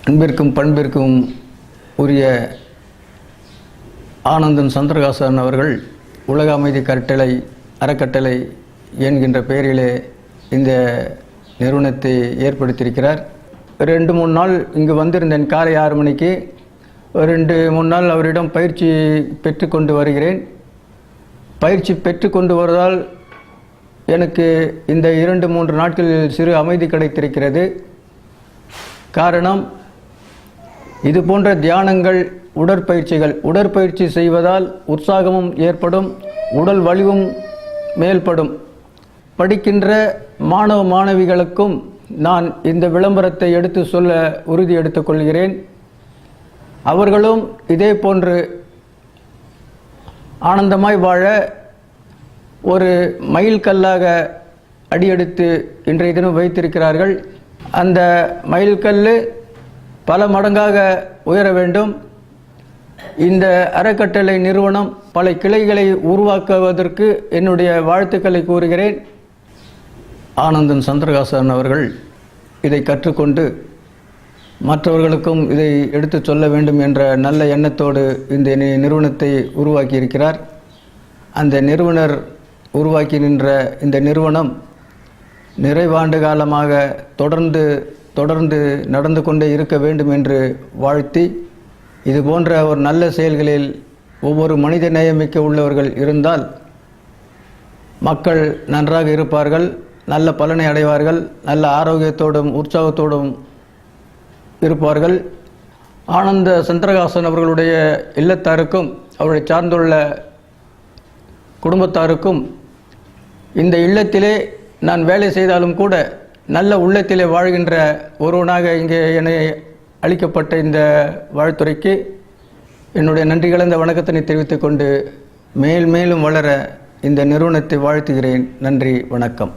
அன்பிற்கும் பண்பிற்கும் உரிய ஆனந்தன் சந்திரகாசன் அவர்கள் உலக அமைதி அறக்கட்டளை என்கின்ற பெயரிலே இந்த நிறுவனத்தை ஏற்படுத்தியிருக்கிறார். 2-3 நாள் இங்கு வந்திருந்தேன். காலை 6 மணிக்கு 2-3 நாள் அவரிடம் பயிற்சி பெற்றுக்கொண்டு வருகிறேன். பயிற்சி பெற்றுக்கொண்டு வருவதால் எனக்கு இந்த 2-3 நாட்களில் சிறு அமைதி கிடைத்திருக்கிறது. காரணம், இது போன்ற தியானங்கள், உடற்பயிற்சி செய்வதால் உற்சாகமும் ஏற்படும், உடல் வலிவும் மேல்படும். படிக்கின்ற மாணவ மாணவிகளுக்கும் நான் இந்த விளம்பரத்தை எடுத்து சொல்ல உறுதி எடுத்துக்கொள்கிறேன். அவர்களும் இதே போன்று ஆனந்தமாய் வாழ ஒரு மைல்கல்லாக அடியெடுத்து இன்றைய தினம் வைத்திருக்கிறார்கள். அந்த மைல்கல் பல மடங்காக உயர வேண்டும். இந்த அறக்கட்டளை நிறுவனம் பல கிளைகளை உருவாக்குவதற்கு என்னுடைய வாழ்த்துக்களை கூறுகிறேன். ஆனந்தன் சந்திரகாசன் அவர்கள் இதை கற்றுக்கொண்டு மற்றவர்களுக்கும் இதை எடுத்து சொல்ல வேண்டும் என்ற நல்ல எண்ணத்தோடு இந்த நிறுவனத்தை உருவாக்கியிருக்கிறார். அந்த நிறுவனர் உருவாக்கி நின்ற இந்த நிறுவனம் நிறைவாண்டு காலமாக தொடர்ந்து நடந்து கொண்டே இருக்க வேண்டும் என்று வாழ்த்தி, இது போன்ற ஒரு நல்ல செயல்களில் ஒவ்வொரு மனித நேயமிக்க உள்ளவர்கள் இருந்தால் மக்கள் நன்றாக இருப்பார்கள், நல்ல பலனை அடைவார்கள், நல்ல ஆரோக்கியத்தோடும் உற்சாகத்தோடும் இருப்பார்கள். ஆனந்த சந்திரகாசன் அவர்களுடைய இல்லத்தாருக்கும் அவரை சார்ந்துள்ள குடும்பத்தாருக்கும் இந்த இல்லத்திலே நான் வேலை செய்தாலும் கூட நல்ல உள்ளத்திலே வாழ்கின்ற ஒருவனாக இங்கே என்னை அளிக்கப்பட்ட இந்த வாழ்த்துறைக்கு என்னுடைய நன்றி கலந்த வணக்கத்தினை தெரிவித்துக் கொண்டு மேலும் வளர இந்த நிறுவனத்தை வாழ்த்துகிறேன். நன்றி, வணக்கம்.